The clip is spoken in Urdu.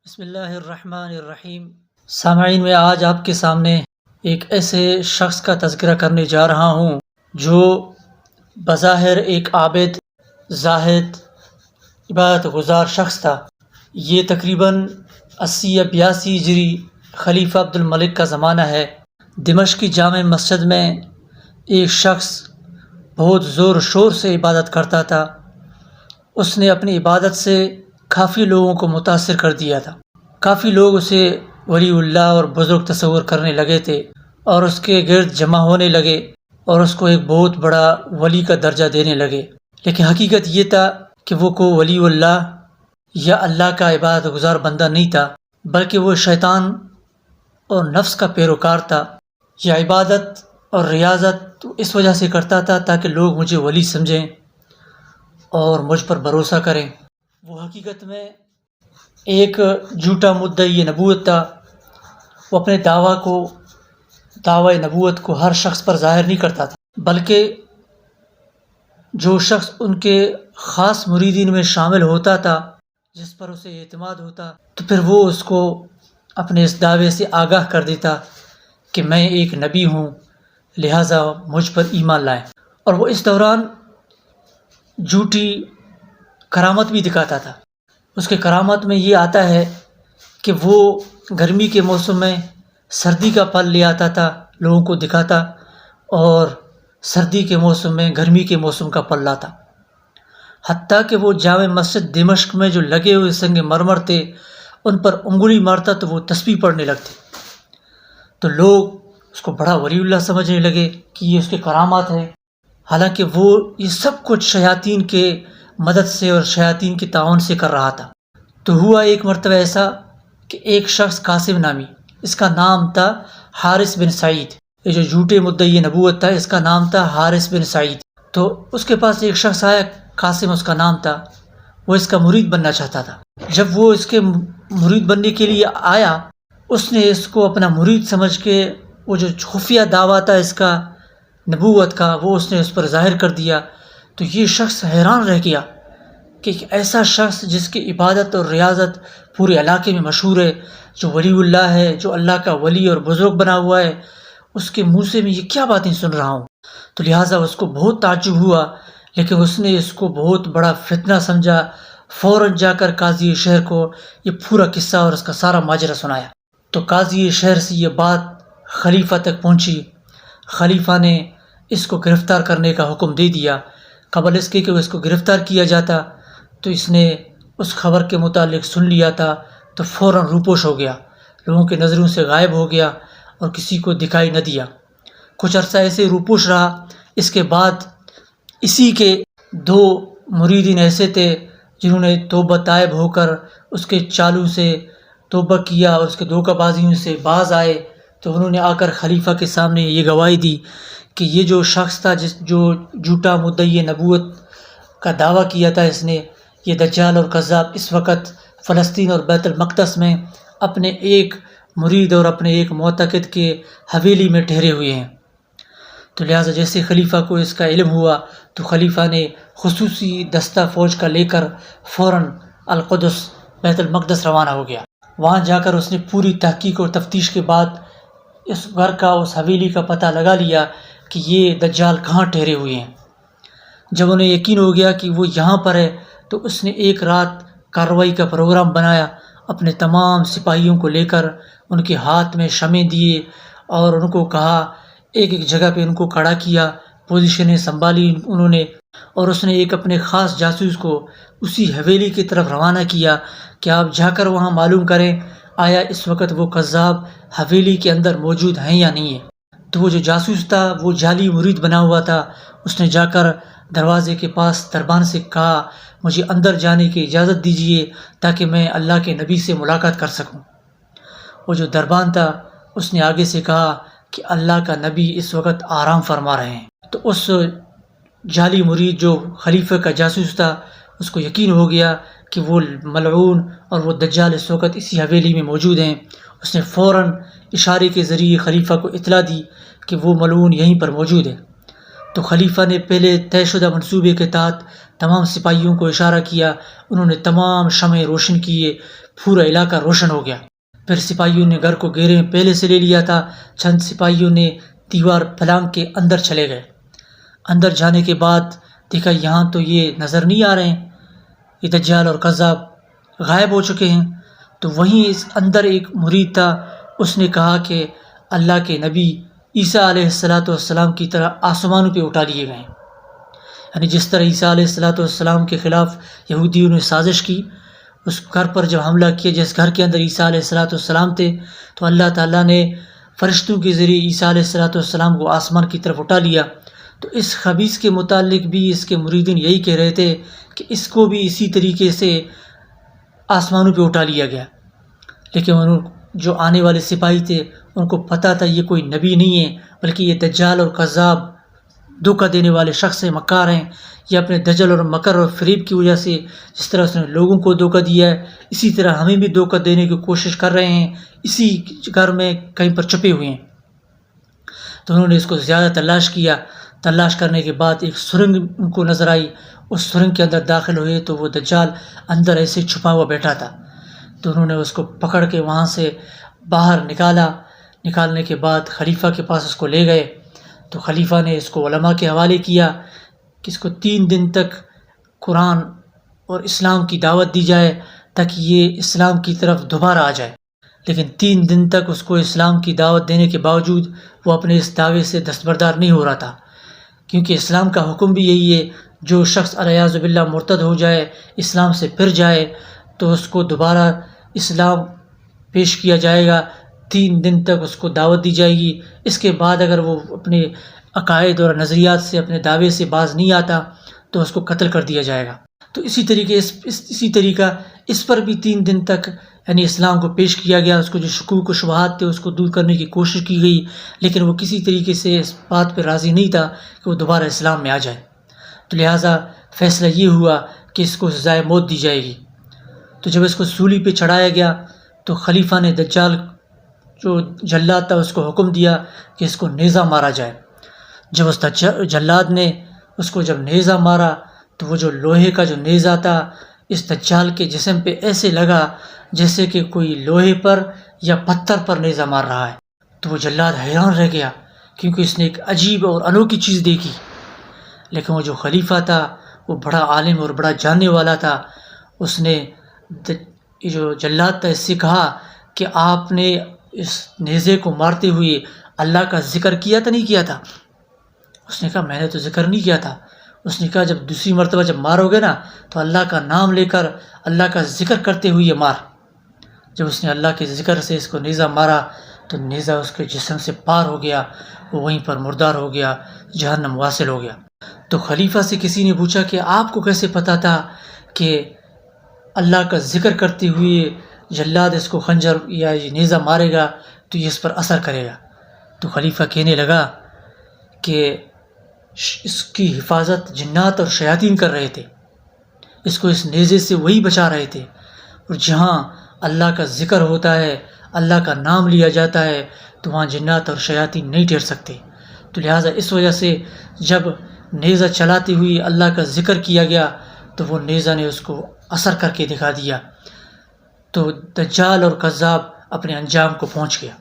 بسم اللہ الرحمن الرحیم۔ سامعین، میں آج آپ کے سامنے ایک ایسے شخص کا تذکرہ کرنے جا رہا ہوں جو بظاہر ایک عابد، زاہد، عبادت گزار شخص تھا۔ یہ تقریباً 80 یا 82 ہجری خلیفہ عبد الملک کا زمانہ ہے۔ دمشق کی جامع مسجد میں ایک شخص بہت زور و شور سے عبادت کرتا تھا۔ اس نے اپنی عبادت سے کافی لوگوں کو متاثر کر دیا تھا۔ کافی لوگ اسے ولی اللہ اور بزرگ تصور کرنے لگے تھے اور اس کے گرد جمع ہونے لگے اور اس کو ایک بہت بڑا ولی کا درجہ دینے لگے۔ لیکن حقیقت یہ تھا کہ وہ کوئی ولی اللہ یا اللہ کا عبادت گزار بندہ نہیں تھا، بلکہ وہ شیطان اور نفس کا پیروکار تھا۔ یہ عبادت اور ریاضت اس وجہ سے کرتا تھا تاکہ لوگ مجھے ولی سمجھیں اور مجھ پر بھروسہ کریں۔ وہ حقیقت میں ایک جھوٹا مدعی نبوت تھا۔ وہ اپنے دعوی نبوت کو ہر شخص پر ظاہر نہیں کرتا تھا، بلکہ جو شخص ان کے خاص مریدین میں شامل ہوتا تھا، جس پر اسے اعتماد ہوتا، تو پھر وہ اس کو اپنے اس دعوے سے آگاہ کر دیتا کہ میں ایک نبی ہوں، لہٰذا مجھ پر ایمان لائیں۔ اور وہ اس دوران جھوٹی کرامت بھی دکھاتا تھا۔ اس کے کرامت میں یہ آتا ہے کہ وہ گرمی کے موسم میں سردی کا پھل لے آتا تھا، لوگوں کو دکھاتا، اور سردی کے موسم میں گرمی کے موسم کا پھل لاتا۔ حتیٰ کہ وہ جامع مسجد دمشق میں جو لگے ہوئے سنگ مرمر تھے، ان پر انگلی مارتا تو وہ تسبیح پڑھنے لگتے، تو لوگ اس کو بڑا ولی اللہ سمجھنے لگے کہ یہ اس کے کرامات ہیں، حالانکہ وہ یہ سب کچھ شیاطین کے مدد سے اور شیاطین کے تعاون سے کر رہا تھا۔ تو ہوا ایک مرتبہ ایسا کہ ایک شخص قاسم نامی، اس کا نام تھا حارث بن سعید، یہ جو جھوٹے مدعی نبوت تھا اس کا نام تھا حارث بن سعید۔ تو اس کے پاس ایک شخص آیا، قاسم اس کا نام تھا، وہ اس کا مرید بننا چاہتا تھا۔ جب وہ اس کے مرید بننے کے لیے آیا، اس نے اس کو اپنا مرید سمجھ کے وہ جو خفیہ دعویٰ تھا اس کا نبوت کا، وہ اس نے اس پر ظاہر کر دیا۔ تو یہ شخص حیران رہ گیا کہ ایک ایسا شخص جس کی عبادت اور ریاضت پورے علاقے میں مشہور ہے، جو ولی اللہ ہے، جو اللہ کا ولی اور بزرگ بنا ہوا ہے، اس کے منہ سے میں یہ کیا باتیں سن رہا ہوں۔ تو لہٰذا اس کو بہت تعجب ہوا، لیکن اس نے اس کو بہت بڑا فتنہ سمجھا۔ فوراً جا کر قاضی شہر کو یہ پورا قصہ اور اس کا سارا ماجرا سنایا۔ تو قاضی شہر سے یہ بات خلیفہ تک پہنچی۔ خلیفہ نے اس کو گرفتار کرنے کا حکم دے دیا۔ قبل اس کے کہ اس کو گرفتار کیا جاتا، تو اس نے اس خبر کے متعلق سن لیا تھا، تو فوراً روپوش ہو گیا، لوگوں کے نظروں سے غائب ہو گیا اور کسی کو دکھائی نہ دیا۔ کچھ عرصہ ایسے روپوش رہا۔ اس کے بعد اسی کے 2 مریدین ایسے تھے جنہوں نے توبہ تائب ہو کر اس کے چالوں سے توبہ کیا اور اس کے دھوکہ بازیوں سے باز آئے۔ تو انہوں نے آ کر خلیفہ کے سامنے یہ گواہی دی کہ یہ جو شخص تھا جو جھوٹا مدعی نبوت کا دعویٰ کیا تھا، اس نے یہ دجال اور کذاب اس وقت فلسطین اور بیت المقدس میں اپنے ایک مرید اور اپنے ایک معتقد کے حویلی میں ٹھہرے ہوئے ہیں۔ تو لہٰذا جیسے خلیفہ کو اس کا علم ہوا، تو خلیفہ نے خصوصی دستہ فوج کا لے کر فوراً القدس بیت المقدس روانہ ہو گیا۔ وہاں جا کر اس نے پوری تحقیق اور تفتیش کے بعد اس گھر کا، اس حویلی کا پتہ لگا لیا کہ یہ دجال کہاں ٹھہرے ہوئے ہیں۔ جب انہیں یقین ہو گیا کہ وہ یہاں پر ہے، تو اس نے ایک رات کارروائی کا پروگرام بنایا، اپنے تمام سپاہیوں کو لے کر ان کے ہاتھ میں شمع دیے اور ان کو کہا، ایک ایک جگہ پہ ان کو کھڑا کیا، پوزیشنیں سنبھالی انہوں نے، اور اس نے ایک اپنے خاص جاسوس کو اسی حویلی کی طرف روانہ کیا کہ آپ جا کر وہاں معلوم کریں آیا اس وقت وہ کذاب حویلی کے اندر موجود ہیں یا نہیں ہے۔ تو وہ جو جاسوس تھا، وہ جعلی مرید بنا ہوا تھا، اس نے جا کر دروازے کے پاس دربان سے کہا، مجھے اندر جانے کی اجازت دیجیے تاکہ میں اللہ کے نبی سے ملاقات کر سکوں۔ وہ جو دربان تھا اس نے آگے سے کہا کہ اللہ کا نبی اس وقت آرام فرما رہے ہیں۔ تو اس جعلی مرید جو خلیفہ کا جاسوس تھا، اس کو یقین ہو گیا کہ وہ ملعون اور وہ دجال اس وقت اسی حویلی میں موجود ہیں۔ اس نے فوراً اشارے کے ذریعے خلیفہ کو اطلاع دی کہ وہ ملعون یہیں پر موجود ہے۔ تو خلیفہ نے پہلے طے شدہ منصوبے کے تحت تمام سپاہیوں کو اشارہ کیا، انہوں نے تمام شمعیں روشن کیے، پورا علاقہ روشن ہو گیا۔ پھر سپاہیوں نے گھر کو گھیرے میں پہلے سے لے لیا تھا، چند سپاہیوں نے دیوار پھلانگ کے اندر چلے گئے۔ اندر جانے کے بعد دیکھا یہاں تو یہ نظر نہیں آ رہے ہیں، یہ دجال اور کذاب غائب ہو چکے ہیں۔ تو وہیں اس اندر ایک مرید تھا، اس نے کہا کہ اللہ کے نبی عیسیٰ علیہ السلام کی طرح آسمانوں پہ اٹھا لیے گئے ہیں۔ یعنی جس طرح عیسیٰ علیہ السلام کے خلاف یہودیوں نے سازش کی، اس گھر پر جب حملہ کیا جس گھر کے اندر عیسیٰ علیہ السلام تھے، تو اللہ تعالیٰ نے فرشتوں کے ذریعے عیسیٰ علیہ السلام کو آسمان کی طرف اٹھا لیا۔ تو اس خبیث کے متعلق بھی اس کے مریدین یہی کہہ رہے تھے کہ اس کو بھی اسی طریقے سے آسمانوں پہ اٹھا لیا گیا، لیکن جو آنے والے سپاہی تھے ان کو پتہ تھا یہ کوئی نبی نہیں ہے، بلکہ یہ دجال اور کذاب دھوکہ دینے والے شخص ہیں، مکار ہیں۔ یہ اپنے دجل اور مکر اور فریب کی وجہ سے جس طرح اس نے لوگوں کو دھوکہ دیا ہے، اسی طرح ہمیں بھی دھوکہ دینے کی کوشش کر رہے ہیں، اسی گھر میں کہیں پر چھپے ہوئے ہیں۔ تو انہوں نے اس کو زیادہ تلاش کرنے کے بعد ایک سرنگ ان کو نظر آئی، اس سرنگ کے اندر داخل ہوئے تو وہ دجال اندر ایسے چھپا ہوا بیٹھا تھا۔ تو انہوں نے اس کو پکڑ کے وہاں سے باہر نکالنے کے بعد خلیفہ کے پاس اس کو لے گئے۔ تو خلیفہ نے اس کو علماء کے حوالے کیا کہ اس کو 3 دن تک قرآن اور اسلام کی دعوت دی جائے تاکہ یہ اسلام کی طرف دوبارہ آ جائے۔ لیکن 3 دن تک اس کو اسلام کی دعوت دینے کے باوجود وہ اپنے اس دعوے سے دستبردار نہیں ہو رہا تھا، کیونکہ اسلام کا حکم بھی یہی ہے، جو شخص علیاذ باللہ مرتد ہو جائے، اسلام سے پھر جائے، تو اس کو دوبارہ اسلام پیش کیا جائے گا، 3 دن تک اس کو دعوت دی جائے گی۔ اس کے بعد اگر وہ اپنے عقائد اور نظریات سے، اپنے دعوے سے باز نہیں آتا تو اس کو قتل کر دیا جائے گا۔ تو اسی طریقہ اس پر بھی 3 دن تک یعنی اسلام کو پیش کیا گیا، اس کو جو شکوک و شبہات تھے اس کو دور کرنے کی کوشش کی گئی، لیکن وہ کسی طریقے سے اس بات پہ راضی نہیں تھا کہ وہ دوبارہ اسلام میں آ جائے۔ تو لہٰذا فیصلہ یہ ہوا کہ اس کو سزائے موت دی جائے گی۔ تو جب اس کو سولی پہ چڑھایا گیا تو خلیفہ نے دجال جو جلاد تھا اس کو حکم دیا کہ اس کو نیزہ مارا جائے۔ جب اس جلاد نے اس کو جب نیزہ مارا تو وہ جو لوہے کا جو نیزہ تھا اس دجال کے جسم پہ ایسے لگا جیسے کہ کوئی لوہے پر یا پتھر پر نیزہ مار رہا ہے۔ تو وہ جلاد حیران رہ گیا کیونکہ اس نے ایک عجیب اور انوکھی چیز دیکھی، لیکن وہ جو خلیفہ تھا وہ بڑا عالم اور بڑا جاننے والا تھا۔ اس نے جو جلاد تھا اس سے کہا کہ آپ نے اس نیزے کو مارتے ہوئے اللہ کا ذکر کیا تھا نہیں کیا تھا؟ اس نے کہا میں نے تو ذکر نہیں کیا تھا۔ اس نے کہا جب دوسری مرتبہ جب مارو گے نا تو اللہ کا نام لے کر اللہ کا ذکر کرتے ہوئے مار۔ جب اس نے اللہ کے ذکر سے اس کو نیزہ مارا تو نیزہ اس کے جسم سے پار ہو گیا، وہ وہیں پر مردار ہو گیا، جہنم واصل ہو گیا۔ تو خلیفہ سے کسی نے پوچھا کہ آپ کو کیسے پتہ تھا کہ اللہ کا ذکر کرتے ہوئے جلاد اس کو خنجر یا نیزہ مارے گا تو یہ اس پر اثر کرے گا؟ تو خلیفہ کہنے لگا کہ اس کی حفاظت جنات اور شیاطین کر رہے تھے، اس کو اس نیزے سے وہی بچا رہے تھے، اور جہاں اللہ کا ذکر ہوتا ہے، اللہ کا نام لیا جاتا ہے تو وہاں جنات اور شیاطین نہیں ٹھہر سکتے۔ تو لہٰذا اس وجہ سے جب نیزہ چلاتے ہوئے اللہ کا ذکر کیا گیا تو وہ نیزہ نے اس کو اثر کر کے دکھا دیا۔ تو دجال اور کذاب اپنے انجام کو پہنچ گیا۔